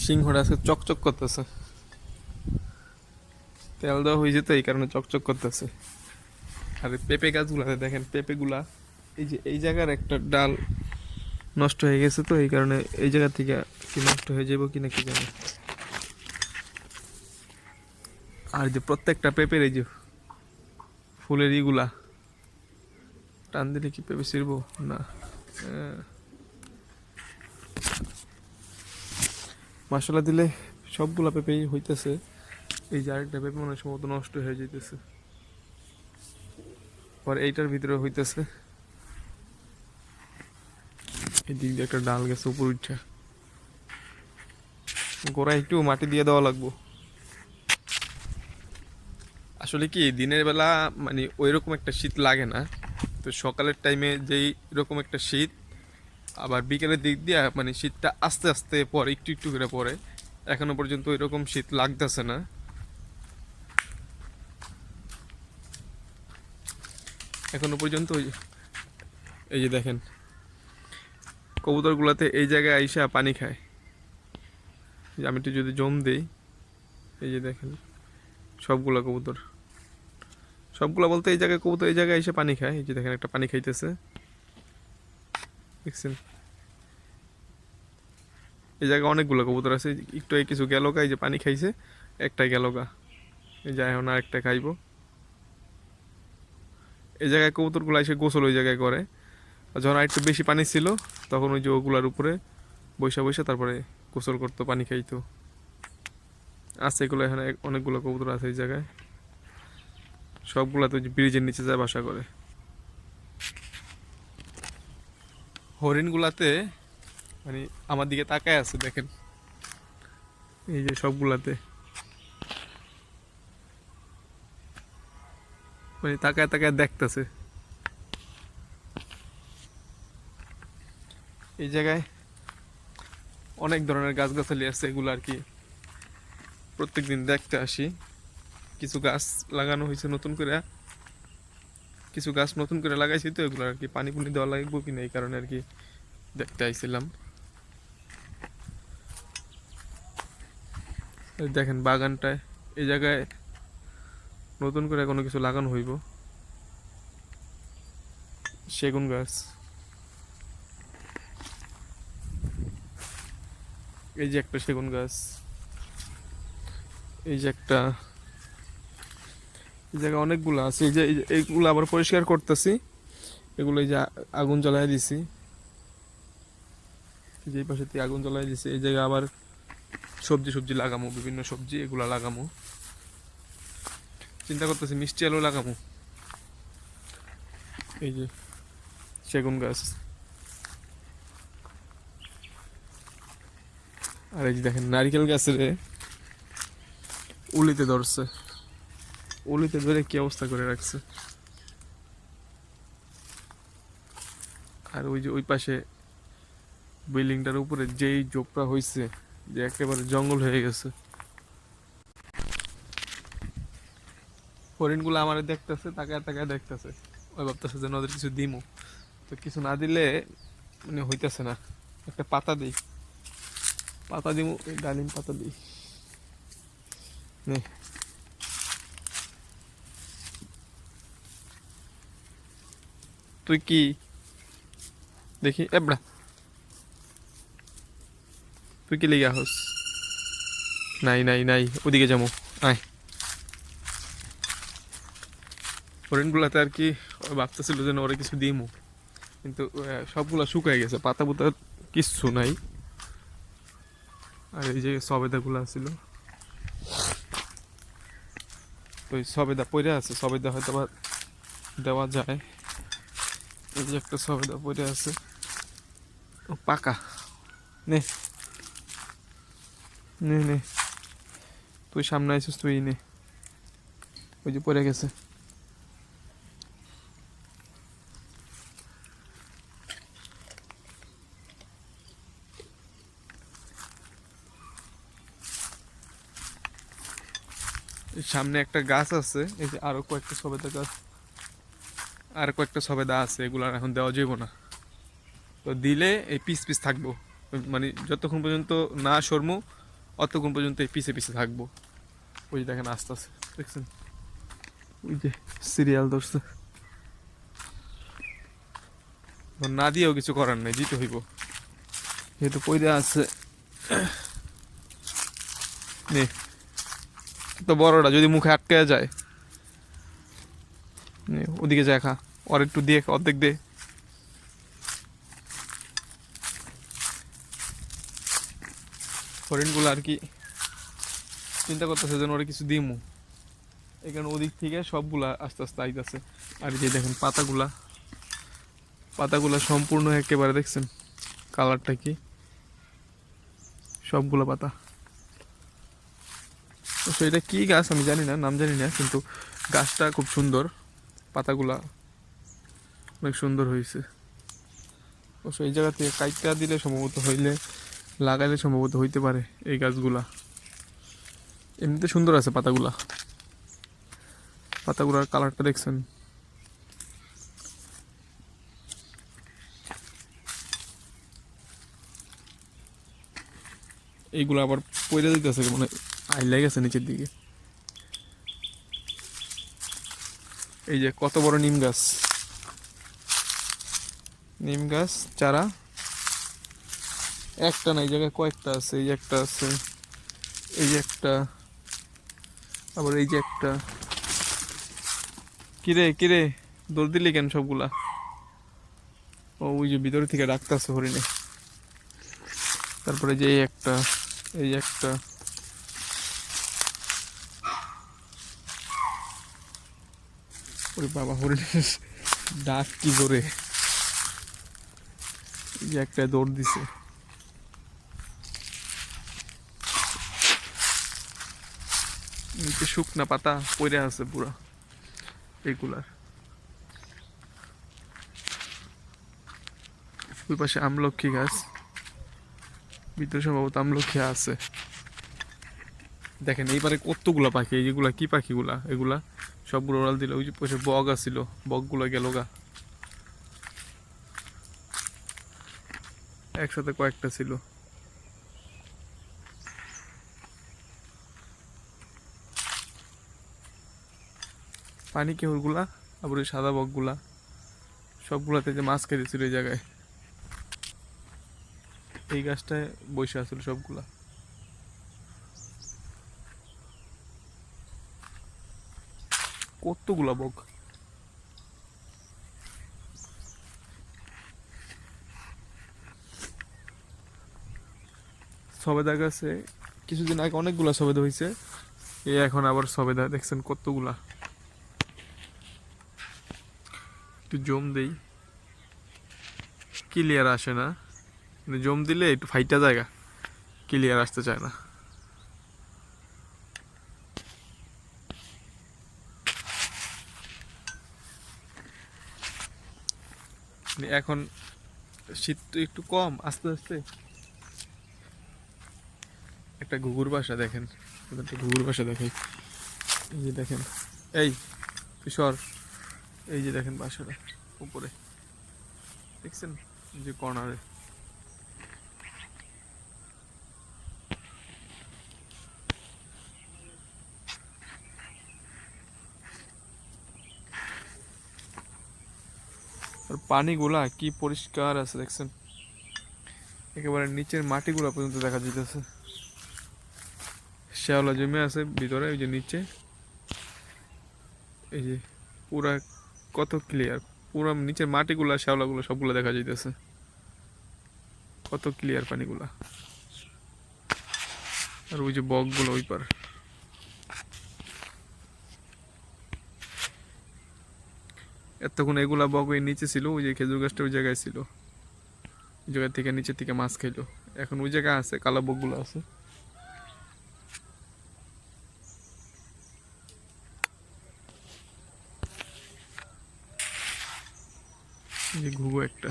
সিংহটা আছে চকচক করতেছে, তেল দেওয়া হয়েছে তো এই কারণে চকচক করতেছে। আর এই পেঁপে গাছগুলাতে দেখেন, পেঁপে গুলা এই যে এই জায়গার একটা ডাল নষ্ট হয়ে গেছে, তো এই কারণে এই জায়গা থেকে কি নষ্ট হয়ে যাবো কিনা কি জানি। আর যে প্রত্যেকটা পেঁপের এই যে ফুলের ইগুলা টান দিলে কি পেঁপে ছিড়বো না। মশলা দিলে সবগুলা পেঁপেই হইতেছে, এই যে আরেকটা পেঁপে মনে হয় সম্ভবত নষ্ট হয়ে যাইতেছে, পর এইটার ভিতরে হইতেছে। এই দিক দিয়ে একটা ডাল গেছে উপর উঠা, গোড়া একটু মাটি দিয়ে দেওয়া লাগবো। আসলে কি দিনের বেলা মানে ওই রকম একটা শীত লাগে না, তো সকালের টাইমে যেই রকম একটা শীত, আবার বিকেলের দিক দিয়ে মানে শীতটা আস্তে আস্তে পরে একটু একটু করে পড়ে। এখনো পর্যন্ত ওই রকম শীত লাগতেছে না। এখনো পর্যন্ত এই যে দেখেন কবুতরগুলাতে এই জায়গায় আইসা পানি খায়। যে আমি একটু যদি জম দেই, এই যে দেখেন সবগুলা কবুতর, সবগুলা বলতে এই জায়গায় কবুতর এই জায়গায় এসে পানি খায়। এই যে দেখেন একটা পানি খাইতেছে, দেখছেন? এই জায়গায় অনেকগুলো কবুতর আছে, একটু এই কিছু গেল গা, এই যে পানি খাইছে, একটাই গেল গা, এই যে এখন আর একটা খাইবো। এই জায়গায় কবুতরগুলো এসে গোসল ওই জায়গায় করে, আর যখন আর একটু বেশি পানি ছিল তখন ওই যে ওগুলার উপরে বৈশা বৈশা তারপরে গোসল করতো, পানি খাইতো। আছে এগুলো এখানে অনেকগুলো কবুতর আছে এই জায়গায়, সবগুলা তো ব্রিজের নিচে যায় বাসা করে। হরিণগুলাতে মানে আমার দিকে তাকায় আছে দেখেন, এই যে সবগুলাতে মানে তাকায় তাকায় দেখতেছে। এই জায়গায় অনেক ধরনের গাছগাছালি আছে, এগুলো আর কি প্রত্যেকদিন দেখতে আসি। কিছু গাছ লাগানো হয়েছে নতুন করে, কিছু গাছ নতুন করে লাগাইছি, তো এগুলো আর কি পানি পুনি দেওয়া লাগবে কিনা এই কারণে আর কি দেখতে আইছিলাম। এই দেখেন বাগানটায় এই জায়গায় নতুন করে কোনো কিছু লাগানো হইব, সেগুন গাছ। এই যে একটা সেগুন গাছ, এই যে একটা, এই জায়গায় অনেকগুলো আছে। এই যে এইগুলো আবার পরিষ্কার করতেছি, এগুলো এই যে আগুন জ্বালাই দিছি, যে এই পাশে আগুন জ্বালাই দিছি। এই জায়গায় আবার সবজি সবজি লাগামো, বিভিন্ন সবজি এগুলা লাগামো, চিন্তা করতেছি মিষ্টি আলু লাগামো। এই যে সেগুন গাছ, আর এই যে দেখেন নারিকেল গাছের উলিতে ধরছে, উলিতে ধরে কি অবস্থা করে রাখছে। আর ওই যে ওই পাশে বিল্ডিংটার উপরে যেই জোপটা হয়েছে, যে একেবারে জঙ্গল হয়ে গেছে। হরিণগুলো আমার দেখতেছে, তাকায় তাকায় দেখতেছে, ওই ভাবতেছে যে ওদের কিছু দিমু, তো কিছু না দিলে মানে হইতেছে না। একটা পাতা দিই, পাতা দিমু, এই ডালিম পাতা দিই, নে। তুই কি দেখি এবড়া, তুই কি লিগা হোস? নাই নাই নাই, ওদিকে যাবো, আয়। হরিণগুলাতে আর কি ভাবতেছিল যে ওরা কিছু দিমু, কিন্তু সবগুলা শুকায় গেছে, পাতা পুতা কিচ্ছু নাই। আর এই যে সবেদাগুলো ছিল, তো ওই সবেদা পড়ে আছে, সবেদা হয়তো বা দেওয়া যায়। এই যে একটা সবেদা পড়ে আছে, ও পাকা, নে নে নে, তুই সামনে আইসিস, তুই নে, ওই যে পড়ে গেছে। সামনে একটা গাছ আছে, এই যে আরো কয়েকটা সবেদা গাছ, আর কয়েকটা সবেদা আছে, এগুলো এখন দেওয়া যাইব না। তো দিলে এই পিস পিস থাকবো, মানে যতক্ষণ পর্যন্ত না সরমু অতক্ষণ পর্যন্ত এই পিছে পিছে থাকবো। ওই যে দেখেন আস্তে আস্তে দেখছেন, ওই যে সিরিয়াল ধরছে। না দিয়েও কিছু করার নাই, দিতে হইব যেহেতু পইরা আছে। নে তো বড়টা যদি মুখে আটকে যায়, নে ওদিকে যায় খা, আর একটু দিয়ে অর্ধেক দে। হরিণগুলো আর কি চিন্তা করতেছে যেন ওরা কিছু দিমু, এখানে ওদিক থেকে সবগুলা আস্তে আস্তে আইতেছে। আর এই যে দেখেন পাতাগুলা, পাতাগুলা সম্পূর্ণ একেবারে দেখছেন কালারটা কি, সবগুলো পাতা। তো সেটা কি গাছ আমি জানি না, নাম জানি না, কিন্তু গাছটা খুব সুন্দর, পাতাগুলা অনেক সুন্দর হয়েছে। তো সেই জায়গা থেকে কাইটটা দিলে সম্ভবত হইলে, লাগাইলে সম্ভবত হইতে পারে এই গাছগুলা। এমনিতে সুন্দর আছে পাতাগুলা, পাতাগুলার কালারটা দেখছেন। এইগুলো আবার পয়লা দিতেছে মানে আইলাই গেছে নিচের দিকে। এই যে কত বড় নিম গাছ, নিম গাছ চারা একটা না, এই জায়গায় কয়েকটা আছে। এই একটা আছে, এই যে একটা, আবার এই যে একটা। কিরে কিরে দৌড় দিলি কেন সবগুলা? ও ওই যে ভিতরে থেকে ডাকতেছে হরিণে। তারপরে যে এই একটা, এই একটা, ওরে বাবা হরিণের ডাক কি জোরে, এই যে একটা দৌড় দিছে। নিচে শুকনা পাতা পড়ে আছে পুরা এগুলার। ওই পাশে আমলক্ষী গাছ, ভিতরে সম্ভবত আমলক্ষী আছে। দেখেন এইবারে কতগুলা পাখি, এইগুলা কি পাখিগুলা, এগুলা সবগুলো ওড়াল দিল। ওই যে পাশে বগ আছিল, বকগুলা গেল গা, একসাথে কয়েকটা ছিল। পানি কেউরগুলা, আবার ওই সাদা বকগুলা সবগুলাতে যে মাছ খেতেছিল এই জায়গায়, এই গাছটায় বসে আছিল সবগুলা। কতগুলা বক, সবেদা গাছে কিছুদিন আগে অনেকগুলা সবেদা হয়েছে, এই এখন আবার সবেদা দেখছেন কতগুলা। একটু জম দেই, ক্লিয়ার আসে না, মানে জম দিলে একটু ফাইটা জায়গা, ক্লিয়ার আসতে চায় না। মানে এখন শীত তো একটু কম, আস্তে আস্তে। একটা ঘুঘুর বাসা দেখেন, একটা ঘুঘুর বাসা দেখেন, এই যে দেখেন, এই কিশোর, এই যে দেখেন বাসাটা উপরে দেখছেন, এই যে কর্নারে। আর পানিগুলা কি পরিষ্কার আছে দেখছেন, একেবারে নিচের মাটিগুলা পর্যন্ত দেখা যাইতেছে। শ্যাওলা জমে আছে ভিতরে, ওই যে নিচে, এই যে পুরা কত ক্লিয়ার, পুরা নিচের মাটিগুলা শ্যাওলাগুলো সবগুলো দেখা যাইতেছে, কত ক্লিয়ার পানিগুলা। আর ওই যে বকগুলো ওই পার, এতক্ষণ এগুলা বক ওই নিচে ছিল, ওই যে খেজুর গাছটা ওই জায়গায় ছিল, ওই জায়গা থেকে নিচের থেকে মাছ খাইলো। এখন ওই জায়গায় আছে, কালা বকগুলো আছে। এই যে ঘুঘু একটা।